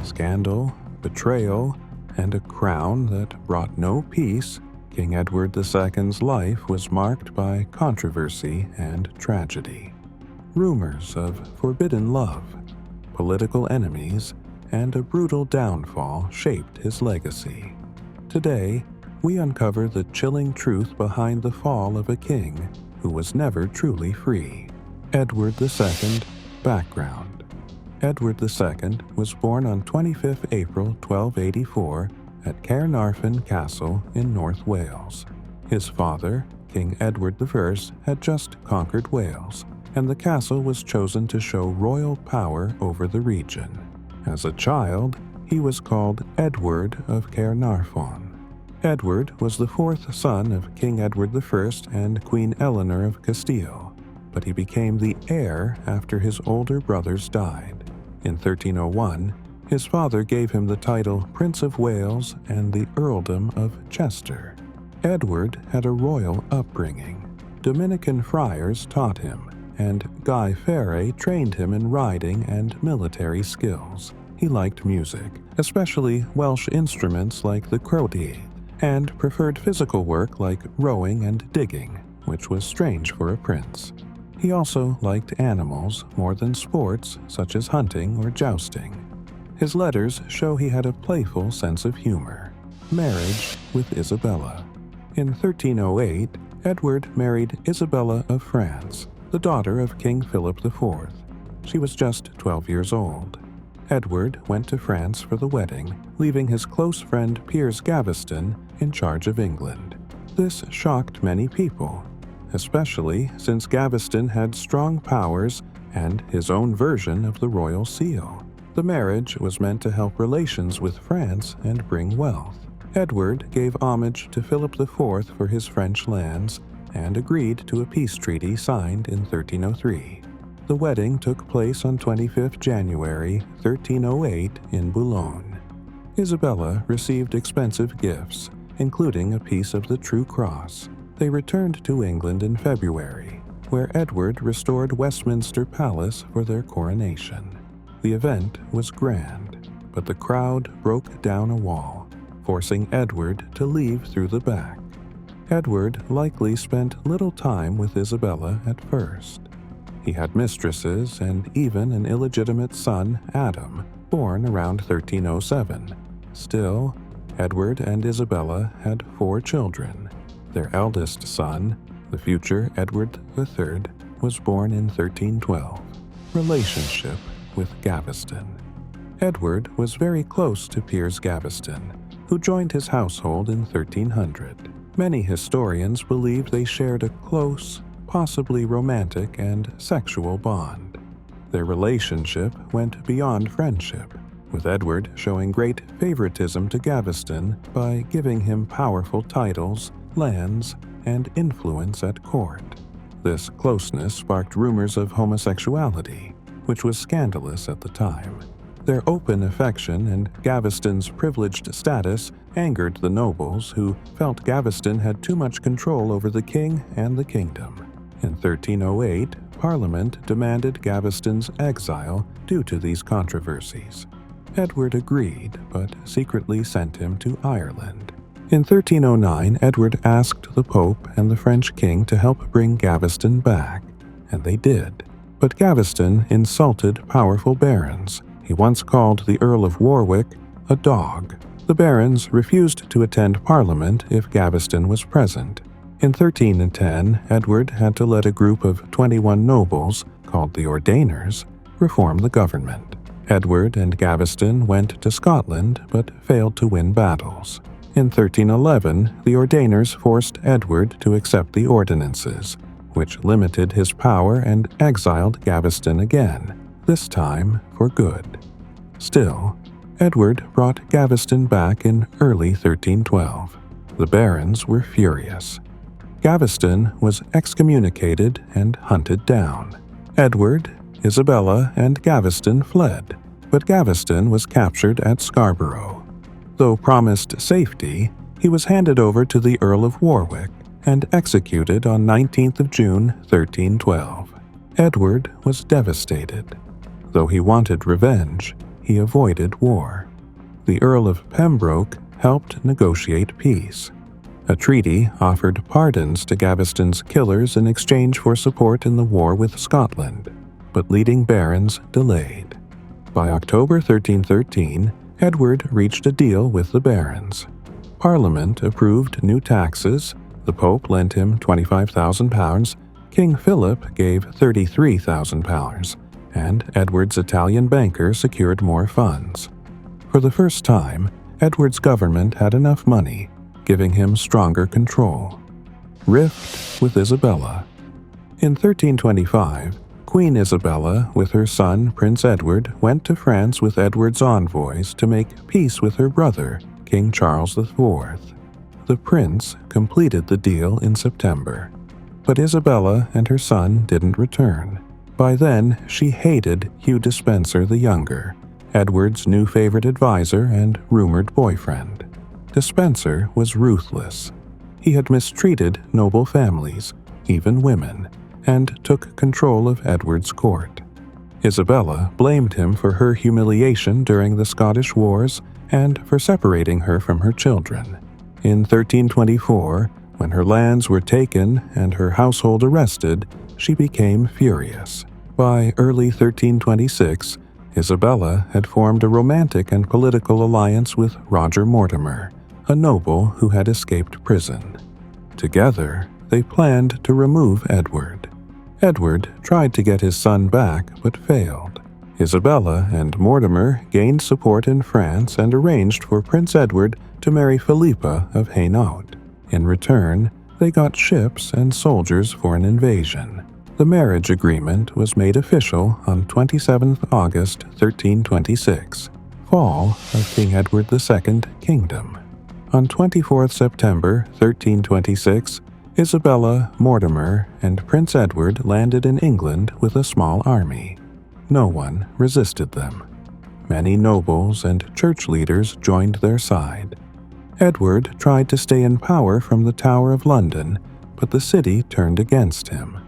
scandal, betrayal, and a crown that brought no peace, King Edward II's life was marked by controversy and tragedy. Rumors of forbidden love, political enemies, and a brutal downfall shaped his legacy. Today, we uncover the chilling truth behind the fall of a king who was never truly free. Edward II. Background. Edward II was born on 25 April 1284 at Caernarfon Castle in North Wales. His father, King Edward I, had just conquered Wales, and the castle was chosen to show royal power over the region. As a child, he was called Edward of Caernarfon. Edward was the fourth son of King Edward I and Queen Eleanor of Castile, but he became the heir after his older brothers died. In 1301, his father gave him the title Prince of Wales and the Earldom of Chester. Edward had a royal upbringing. Dominican friars taught him, and Guy Ferré trained him in riding and military skills. He liked music, especially Welsh instruments like the crowdie, and preferred physical work like rowing and digging, which was strange for a prince. He also liked animals more than sports such as hunting or jousting. His letters show he had a playful sense of humor. Marriage with Isabella. In 1308, Edward married Isabella of France, the daughter of King Philip IV. She was just 12 years old. Edward went to France for the wedding, leaving his close friend Piers Gaveston in charge of England. This shocked many people, especially since Gaveston had strong powers and his own version of the royal seal. The marriage was meant to help relations with France and bring wealth. Edward gave homage to Philip IV for his French lands and agreed to a peace treaty signed in 1303. The wedding took place on 25 January 1308 in Boulogne. Isabella received expensive gifts, including a piece of the True Cross. They returned to England in February, where Edward restored Westminster Palace for their coronation. The event was grand, but the crowd broke down a wall, forcing Edward to leave through the back. Edward likely spent little time with Isabella at first. He had mistresses and even an illegitimate son, Adam, born around 1307. Still, Edward and Isabella had 4 children. Their eldest son, the future Edward III, was born in 1312. Relationship with Gaveston. Edward was very close to Piers Gaveston, who joined his household in 1300. Many historians believe they shared a close, possibly romantic and sexual bond. Their relationship went beyond friendship, with Edward showing great favoritism to Gaveston by giving him powerful titles, lands, and influence at court. This closeness sparked rumors of homosexuality, which was scandalous at the time. Their open affection and Gaveston's privileged status angered the nobles who felt Gaveston had too much control over the king and the kingdom. In 1308, Parliament demanded Gaveston's exile due to these controversies. Edward agreed, but secretly sent him to Ireland. In 1309, Edward asked the Pope and the French king to help bring Gaveston back, and they did. But Gaveston insulted powerful barons. He once called the Earl of Warwick a dog. The barons refused to attend Parliament if Gaveston was present. In 1310, Edward had to let a group of 21 nobles, called the Ordainers, reform the government. Edward and Gaveston went to Scotland but failed to win battles. In 1311, the Ordainers forced Edward to accept the ordinances, which limited his power and exiled Gaveston again, this time for good. Still, Edward brought Gaveston back in early 1312. The barons were furious. Gaveston was excommunicated and hunted down. Edward, Isabella, and Gaveston fled, but Gaveston was captured at Scarborough. Though promised safety, he was handed over to the Earl of Warwick and executed on 19th of June 1312. Edward was devastated. Though he wanted revenge, he avoided war. The Earl of Pembroke helped negotiate peace. A treaty offered pardons to Gaveston's killers in exchange for support in the war with Scotland, but leading barons delayed. By October 1313, Edward reached a deal with the barons. Parliament approved new taxes, the Pope lent him £25,000, King Philip gave £33,000, and Edward's Italian banker secured more funds. For the first time, Edward's government had enough money, giving him stronger control. Rift with Isabella. In 1325, Queen Isabella, with her son Prince Edward, went to France with Edward's envoys to make peace with her brother, King Charles IV. The prince completed the deal in September, but Isabella and her son didn't return. By then, she hated Hugh Despenser the Younger, Edward's new favorite advisor and rumored boyfriend. Despenser was ruthless. He had mistreated noble families, even women, and took control of Edward's court. Isabella blamed him for her humiliation during the Scottish Wars and for separating her from her children. In 1324, when her lands were taken and her household arrested, she became furious. By early 1326, Isabella had formed a romantic and political alliance with Roger Mortimer, a noble who had escaped prison. Together, they planned to remove Edward. Edward tried to get his son back but failed. Isabella and Mortimer gained support in France and arranged for Prince Edward to marry Philippa of Hainaut. In return, they got ships and soldiers for an invasion. The marriage agreement was made official on 27 August 1326, fall of King Edward II Kingdom. On 24 September 1326, Isabella, Mortimer, and Prince Edward landed in England with a small army. No one resisted them. Many nobles and church leaders joined their side. Edward tried to stay in power from the Tower of London, but the city turned against him.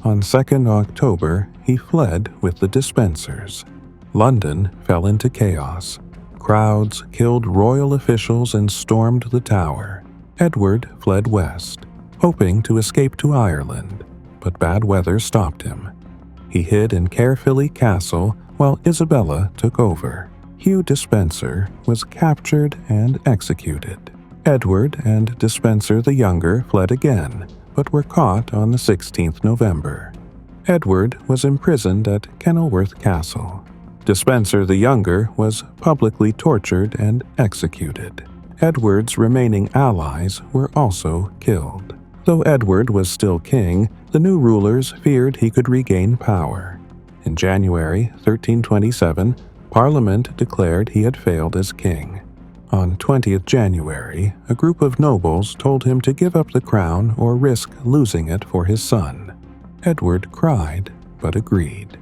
On 2 October, he fled with the Despensers. London fell into chaos. Crowds killed royal officials and stormed the tower. Edward fled west, hoping to escape to Ireland, but bad weather stopped him. He hid in Berkeley Castle while Isabella took over. Hugh Despenser was captured and executed. Edward and Despenser the Younger fled again, but were caught on the 16th November. Edward was imprisoned at Kenilworth Castle. Despenser the Younger was publicly tortured and executed. Edward's remaining allies were also killed. Though Edward was still king, the new rulers feared he could regain power. In January 1327, Parliament declared he had failed as king. On 20th January, a group of nobles told him to give up the crown or risk losing it for his son. Edward cried, but agreed.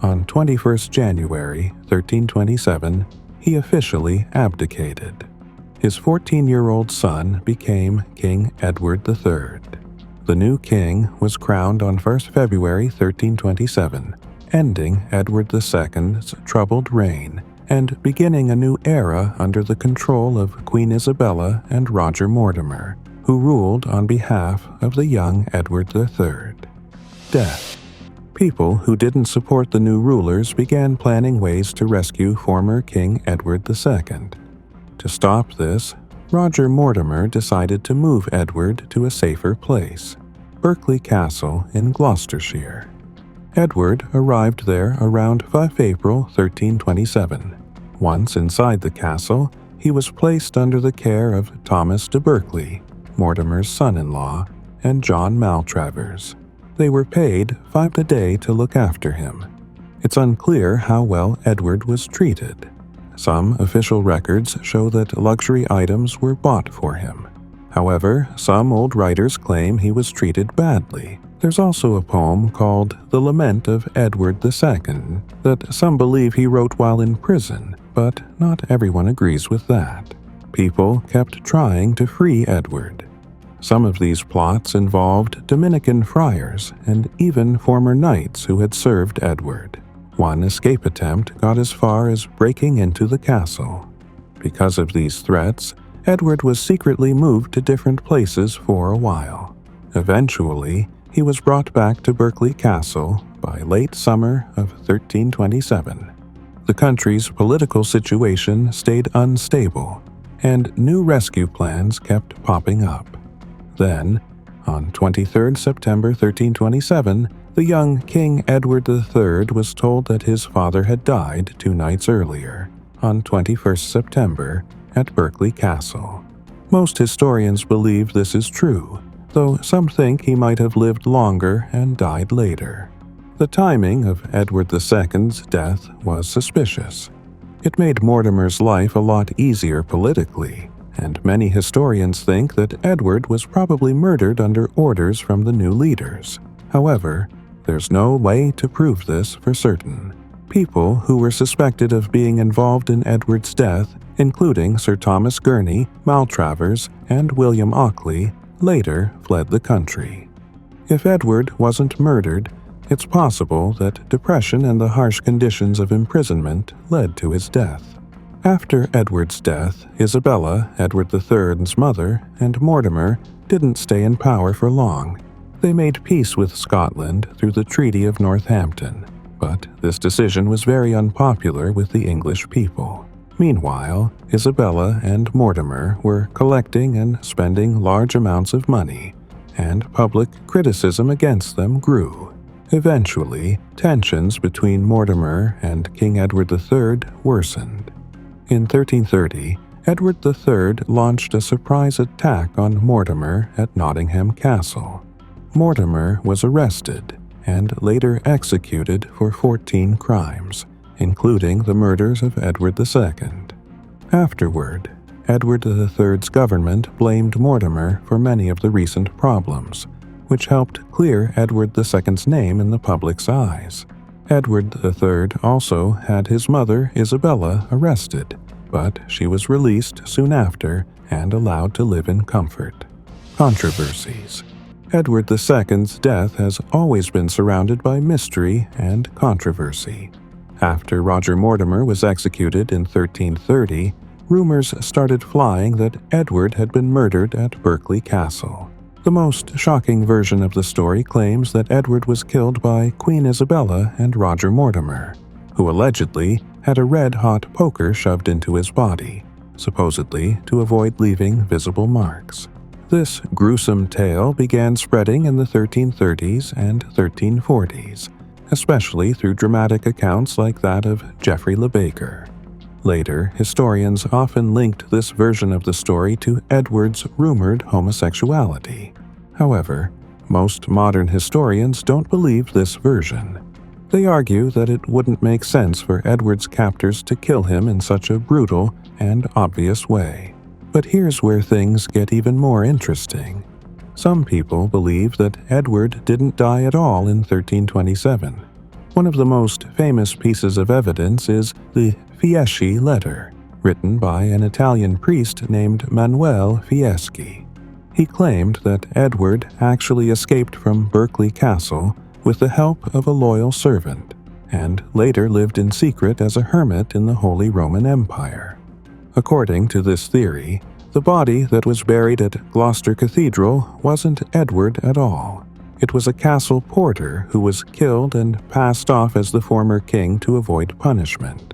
On 21st January 1327, he officially abdicated. His 14-year-old son became King Edward III. The new king was crowned on 1 February 1327, ending Edward II's troubled reign and beginning a new era under the control of Queen Isabella and Roger Mortimer, who ruled on behalf of the young Edward III. Death. People who didn't support the new rulers began planning ways to rescue former King Edward II. To stop this, Roger Mortimer decided to move Edward to a safer place, Berkeley Castle in Gloucestershire. Edward arrived there around 5 April 1327. Once inside the castle, he was placed under the care of Thomas de Berkeley, Mortimer's son-in-law, and John Maltravers. They were paid £5 a day to look after him. It's unclear how well Edward was treated. Some official records show that luxury items were bought for him. However, some old writers claim he was treated badly. There's also a poem called The Lament of Edward II that some believe he wrote while in prison, but not everyone agrees with that. People kept trying to free Edward. Some of these plots involved Dominican friars and even former knights who had served Edward. One escape attempt got as far as breaking into the castle. Because of these threats, Edward was secretly moved to different places for a while. Eventually, he was brought back to Berkeley Castle by late summer of 1327. The country's political situation stayed unstable, and new rescue plans kept popping up. Then, on 23 September 1327, the young King Edward III was told that his father had died 2 nights earlier, on 21 September, at Berkeley Castle. Most historians believe this is true, though some think he might have lived longer and died later. The timing of Edward II's death was suspicious. It made Mortimer's life a lot easier politically, and many historians think that Edward was probably murdered under orders from the new leaders. However, there's no way to prove this for certain. People who were suspected of being involved in Edward's death, including Sir Thomas Gurney, Maltravers, and William Auckley, later fled the country. If Edward wasn't murdered, it's possible that depression and the harsh conditions of imprisonment led to his death. After Edward's death, Isabella, Edward III's mother, and Mortimer didn't stay in power for long. They made peace with Scotland through the Treaty of Northampton, but this decision was very unpopular with the English people. Meanwhile, Isabella and Mortimer were collecting and spending large amounts of money, and public criticism against them grew. Eventually, tensions between Mortimer and King Edward III worsened. In 1330, Edward III launched a surprise attack on Mortimer at Nottingham Castle. Mortimer was arrested and later executed for 14 crimes, including the murders of Edward II. Afterward, Edward III's government blamed Mortimer for many of the recent problems, which helped clear Edward II's name in the public's eyes. Edward III also had his mother, Isabella, arrested, but she was released soon after and allowed to live in comfort. Controversies. Edward II's death has always been surrounded by mystery and controversy. After Roger Mortimer was executed in 1330, rumors started flying that Edward had been murdered at Berkeley Castle. The most shocking version of the story claims that Edward was killed by Queen Isabella and Roger Mortimer, who allegedly had a red-hot poker shoved into his body, supposedly to avoid leaving visible marks. This gruesome tale began spreading in the 1330s and 1340s, especially through dramatic accounts like that of Geoffrey Le Baker. Later, historians often linked this version of the story to Edward's rumored homosexuality. However, most modern historians don't believe this version. They argue that it wouldn't make sense for Edward's captors to kill him in such a brutal and obvious way. But here's where things get even more interesting. Some people believe that Edward didn't die at all in 1327. One of the most famous pieces of evidence is the Fieschi letter, written by an Italian priest named Manuel Fieschi. He claimed that Edward actually escaped from Berkeley Castle with the help of a loyal servant, and later lived in secret as a hermit in the Holy Roman Empire. According to this theory, the body that was buried at Gloucester Cathedral wasn't Edward at all. It was a castle porter who was killed and passed off as the former king to avoid punishment.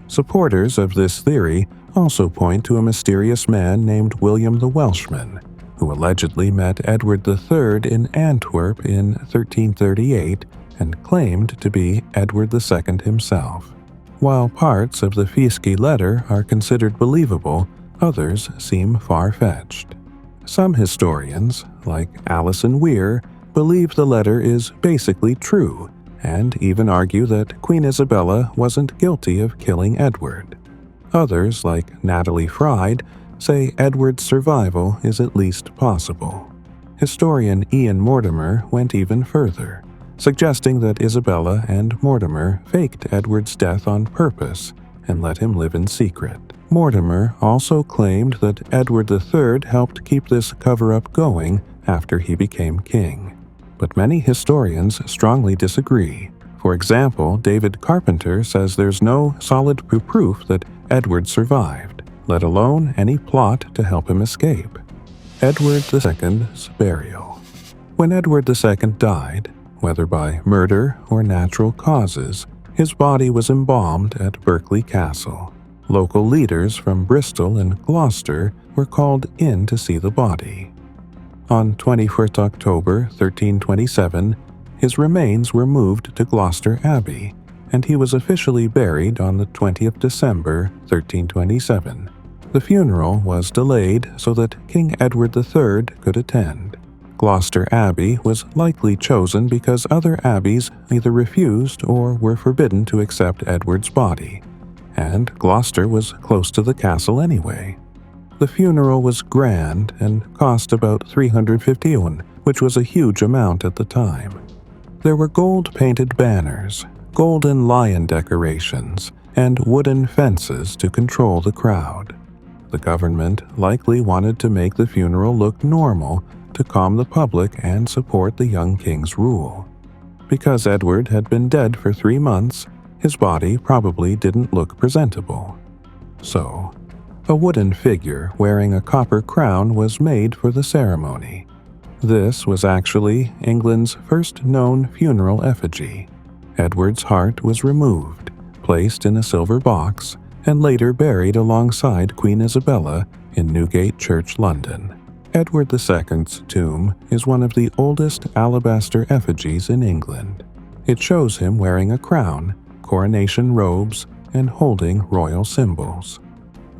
Supporters of this theory also point to a mysterious man named William the Welshman, who allegedly met Edward III in Antwerp in 1338 and claimed to be Edward II himself. While parts of the Fieschi letter are considered believable, others seem far-fetched. Some historians, like Alison Weir, believe the letter is basically true, and even argue that Queen Isabella wasn't guilty of killing Edward. Others, like Natalie Fried, say Edward's survival is at least possible. Historian Ian Mortimer went even further, suggesting that Isabella and Mortimer faked Edward's death on purpose and let him live in secret. Mortimer also claimed that Edward III helped keep this cover-up going after he became king. But many historians strongly disagree, For example, David Carpenter says there's no solid proof that Edward survived, let alone any plot to help him escape. Edward II's burial. When Edward II died, whether by murder or natural causes, his body was embalmed at Berkeley Castle. Local leaders from Bristol and Gloucester were called in to see the body. On 21st October 1327, his remains were moved to Gloucester Abbey, and he was officially buried on the 20th December 1327. The funeral was delayed so that King Edward III could attend. Gloucester Abbey was likely chosen because other abbeys either refused or were forbidden to accept Edward's body, and Gloucester was close to the castle anyway. The funeral was grand and cost about 350 £, which was a huge amount at the time. There were gold-painted banners, golden lion decorations, and wooden fences to control the crowd. The government likely wanted to make the funeral look normal to calm the public and support the young king's rule. Because Edward had been dead for 3 months, his body probably didn't look presentable. So, a wooden figure wearing a copper crown was made for the ceremony. This was actually England's first known funeral effigy. Edward's heart was removed, placed in a silver box, and later buried alongside Queen Isabella in Newgate Church, London. Edward II's tomb is one of the oldest alabaster effigies in England. It shows him wearing a crown, coronation robes, and holding royal symbols.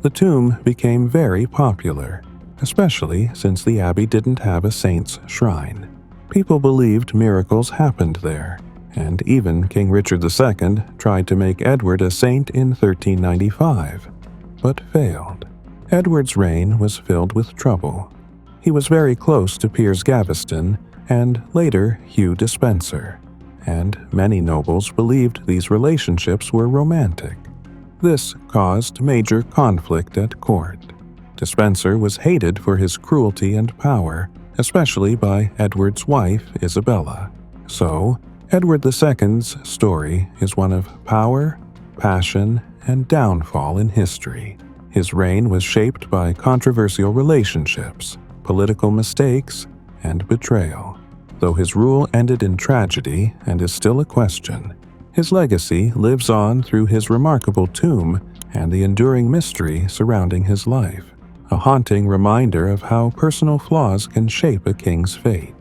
The tomb became very popular, especially since the abbey didn't have a saint's shrine. People believed miracles happened there, and even King Richard II tried to make Edward a saint in 1395, but failed. Edward's reign was filled with trouble. He was very close to Piers Gaveston and later Hugh Despenser, and many nobles believed these relationships were romantic. This caused major conflict at court. Despenser was hated for his cruelty and power, especially by Edward's wife, Isabella. So, Edward II's story is one of power, passion, and downfall in history. His reign was shaped by controversial relationships, political mistakes, and betrayal. Though his rule ended in tragedy and is still a question, his legacy lives on through his remarkable tomb and the enduring mystery surrounding his life, a haunting reminder of how personal flaws can shape a king's fate.